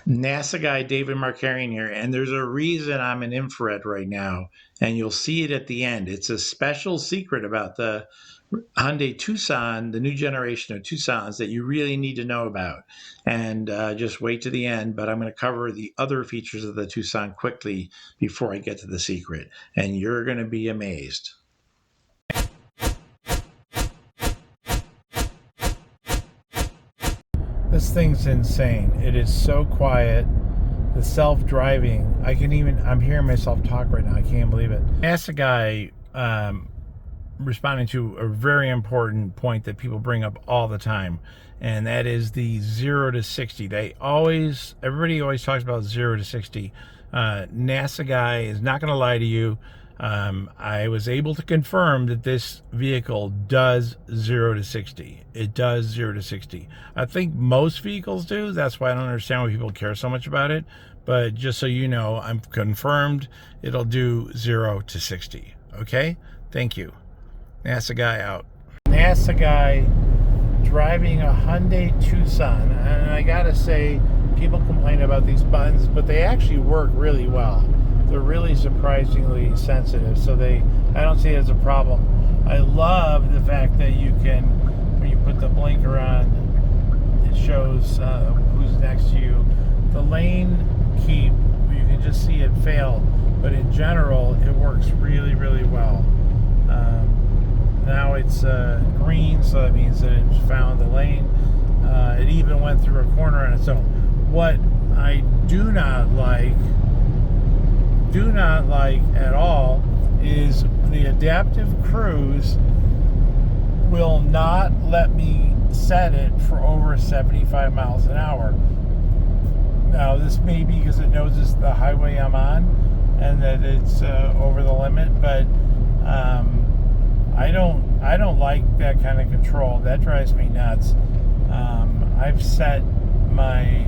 NASA guy David Markarian here, and there's a reason I'm in infrared right now, and you'll see it at the end. It's a special secret about the Hyundai Tucson, the new generation of Tucsons that you really need to know about. And just wait to the end, but I'm going to cover the other features of the Tucson quickly before I get to the secret, and you're going to be amazed. This thing's insane. It is so quiet. The self-driving, I'm hearing myself talk right now. I can't believe it. NASAGUY responding to a very important point that people bring up all the time, and that is the 0 to 60. Everybody always talks about 0 to 60. NASAGUY is not going to lie to you. I was able to confirm that this vehicle does 0 to 60. It does 0 to 60. I think most vehicles do. That's why I don't understand why people care so much about it. But just so you know, I'm confirmed it'll do 0 to 60. Okay? Thank you. NASAGUY out. NASAGUY driving a Hyundai Tucson. And I gotta say, people complain about these buttons, but they actually work really well. They're really surprisingly sensitive, so I don't see it as a problem. I love the fact that you can, when you put the blinker on, it shows who's next to you. The lane keep, you can just see it fail, but in general, it works really, really well. Now it's green, so that means that it's found the lane. It even went through a corner on its own. What I do not like at all is the adaptive cruise will not let me set it for over 75 miles an hour. Now this may be because it knows it's the highway I'm on and that it's over the limit, but I don't like that kind of control. That drives me nuts. I've set my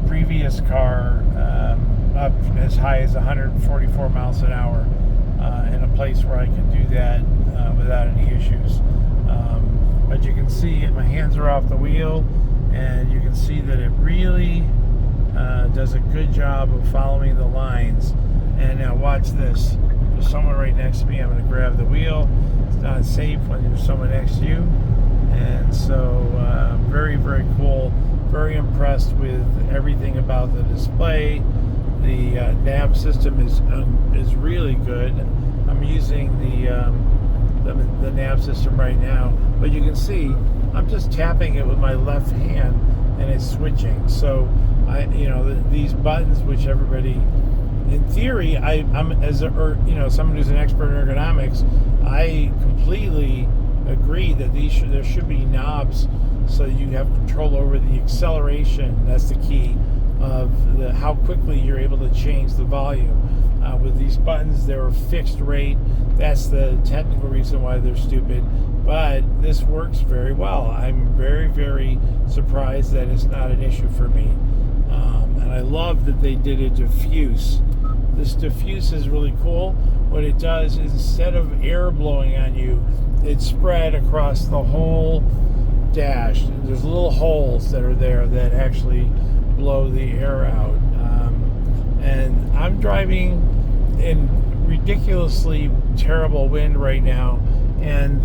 previous car up as high as 144 miles an hour in a place where I can do that without any issues. But you can see my hands are off the wheel, and you can see that it really does a good job of following the lines. And now watch this. There's someone right next to me. I'm going to grab the wheel. It's not safe when there's someone next to you. And so very, very cool. Very impressed with everything about the display. The nav system is really good. I'm using the nav system right now, but you can see I'm just tapping it with my left hand and it's switching. So these buttons, which everybody, in theory, I'm someone who's an expert in ergonomics, I completely agree that there should be knobs so you have control over the acceleration. That's the key of how quickly you're able to change the volume. With these buttons, they're a fixed rate. That's the technical reason why they're stupid, but this works very well. I'm very, very surprised that it's not an issue for me. And I love that they did a diffuse. This diffuse is really cool. What it does is, instead of air blowing on you, it's spread across the whole dash. There's little holes that are there that actually blow the air out. And I'm driving in ridiculously terrible wind right now, and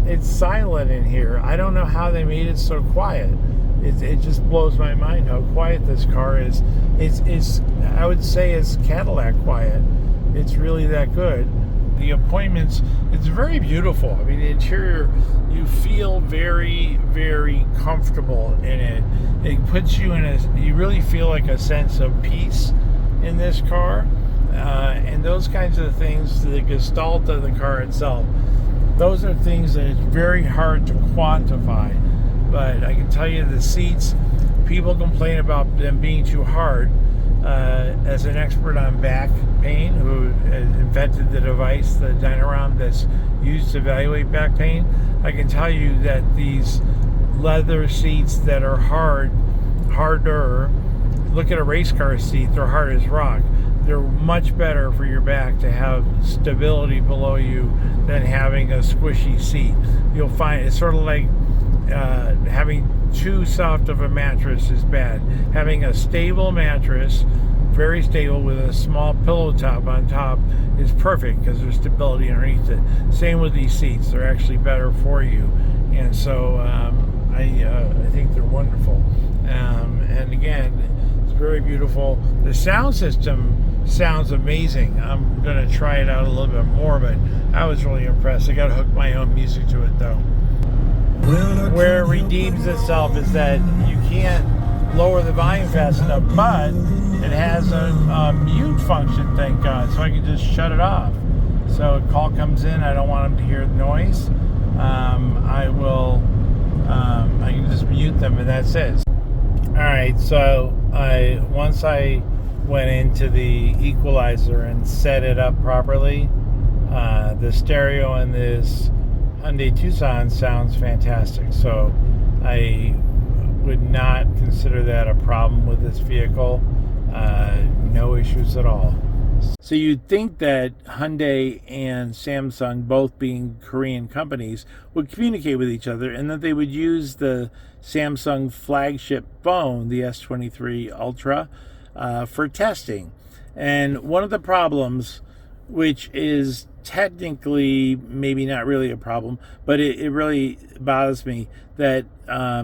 it's silent in here. I don't know how they made it so quiet. It just blows my mind how quiet this car is. It's I would say it's Cadillac quiet. It's really that good. The appointments, it's very beautiful. I mean, the interior, you feel very, very comfortable in it. It puts you you really feel like a sense of peace in this car. And those kinds of things, the gestalt of the car itself, those are things that it's very hard to quantify. But I can tell you the seats, people complain about them being too hard. As an expert on back pain, who invented the device, the Dynaram, that's used to evaluate back pain, I can tell you that these leather seats that are harder, look at a race car seat, they're hard as rock. They're much better for your back to have stability below you than having a squishy seat. You'll find it's sort of like having too soft of a mattress is bad. Having a stable mattress, very stable, with a small pillow top on top is perfect because there's stability underneath it. Same with these seats. They're actually better for you. And so I think they're wonderful. And again, it's very beautiful. The sound system sounds amazing. I'm going to try it out a little bit more, but I was really impressed. I got to hook my own music to it, though. Where it redeems itself is that you can't lower the volume fast enough, but it has a mute function, thank God, so I can just shut it off. So a call comes in, I don't want them to hear the noise. I can just mute them, and that's it. All right, so once I went into the equalizer and set it up properly, the stereo in this Hyundai Tucson sounds fantastic. So I would not consider that a problem with this vehicle. No issues at all. So you'd think that Hyundai and Samsung, both being Korean companies, would communicate with each other, and that they would use the Samsung flagship phone, the S23 Ultra, for testing. And one of the problems, which is technically maybe not really a problem, but it really bothers me, that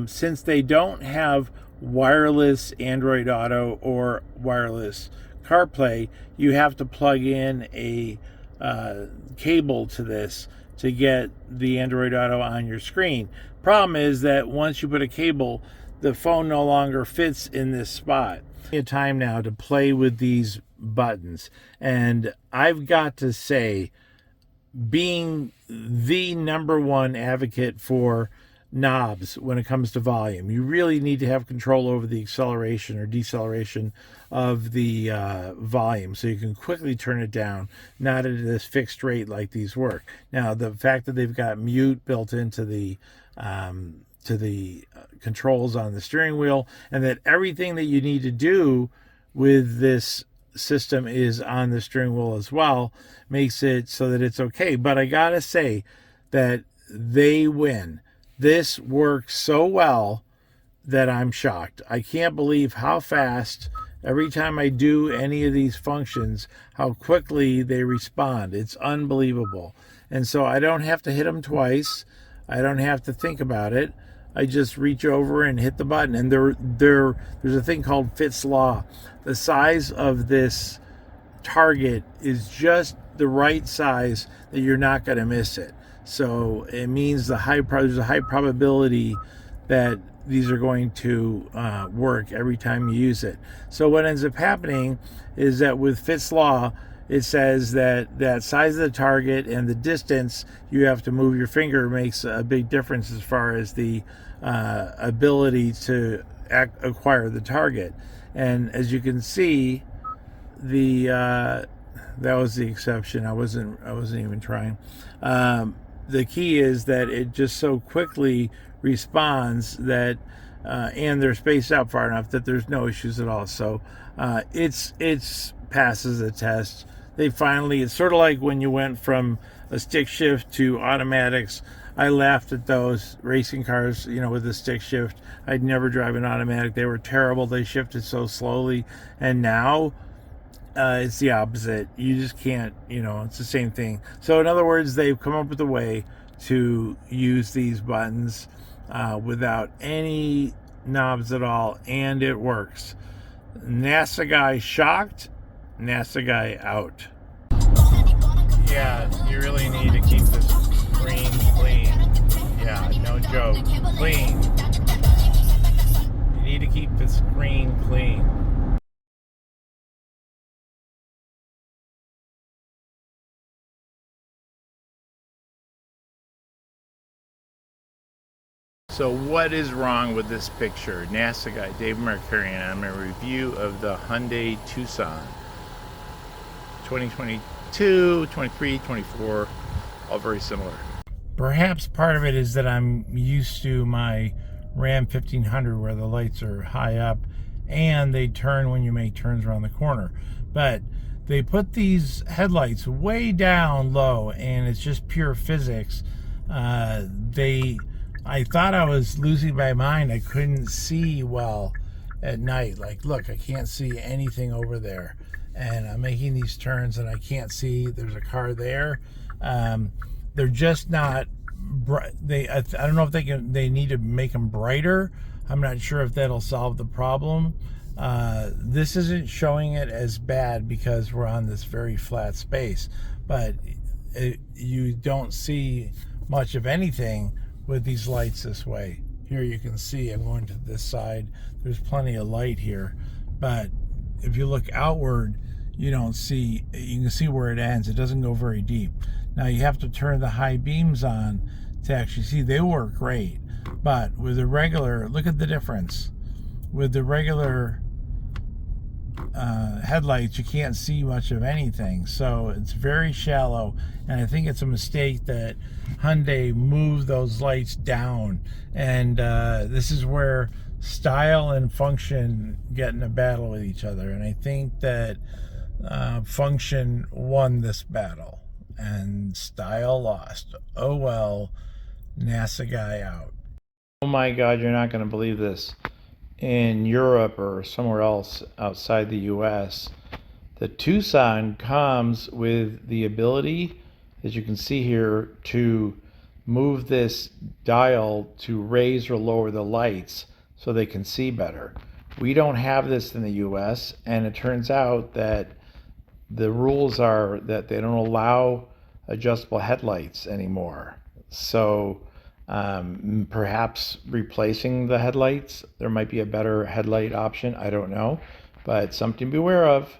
since they don't have wireless Android Auto or wireless CarPlay, you have to plug in a cable to this to get the Android Auto on your screen. Problem is that once you put a cable, the phone no longer fits in this spot. It's time now to play with these buttons, and I've got to say, being the number one advocate for knobs when it comes to volume, you really need to have control over the acceleration or deceleration of the volume, so you can quickly turn it down, not at this fixed rate like these work. Now, the fact that they've got mute built into the controls on the steering wheel, and that everything that you need to do with this system is on the steering wheel as well, makes it so that it's okay. But I gotta say that they win. This works so well that I'm shocked. I can't believe how fast, every time I do any of these functions, how quickly they respond. It's unbelievable. And so I don't have to hit them twice. I don't have to think about it. I just reach over and hit the button. And there's a thing called FLAW. The size of this target is just the right size that you're not going to miss it. So it means there's a high probability that these are going to work every time you use it. So what ends up happening is that with FLAW, it says that size of the target and the distance you have to move your finger makes a big difference as far as the ability to acquire the target. And as you can see, that was the exception. I wasn't even trying. The key is that it just so quickly responds that, and they're spaced out far enough that there's no issues at all. So it's passes the test. It's sort of like when you went from a stick shift to automatics. I laughed at those racing cars, with the stick shift. I'd never drive an automatic. They were terrible. They shifted so slowly. And now it's the opposite. You just can't, it's the same thing. So in other words, they've come up with a way to use these buttons without any knobs at all, and it works. NASAGUY shocked, NASAGUY out. Yeah, you really need to keep the screen clean. Yeah, no joke. Clean. You need to keep the screen clean. So what is wrong with this picture? NASAGUY, Dave Markarian. I'm a review of the Hyundai Tucson 2022, 23, 24, all very similar. Perhaps part of it is that I'm used to my Ram 1500 where the lights are high up and they turn when you make turns around the corner. But they put these headlights way down low, and it's just pure physics. They I thought I was losing my mind. I couldn't see well at night. Like, look, I can't see anything over there. And I'm making these turns and I can't see. There's a car there. Um, they're just not bright. I don't know if they need to make them brighter. I'm not sure if that'll solve the problem. This isn't showing it as bad because we're on this very flat space, but you don't see much of anything with these lights this way. Here you can see, I'm going to this side, there's plenty of light here, but if you look outward, you don't see, you can see where it ends. It doesn't go very deep. Now you have to turn the high beams on to actually see. They work great, but with the regular, look at the difference. With the regular headlights, you can't see much of anything, so it's very shallow. And I think it's a mistake that Hyundai moved those lights down, and this is where style and function get in a battle with each other, and I think that function won this battle and style lost. Oh well, NASAGUY out. Oh my God, you're not going to believe this. In Europe or somewhere else outside the US, the Tucson comes with the ability, as you can see here, to move this dial to raise or lower the lights so they can see better. We don't have this in the US, and it turns out that the rules are that they don't allow adjustable headlights anymore. So perhaps replacing the headlights, there might be a better headlight option. I don't know, but something to be aware of.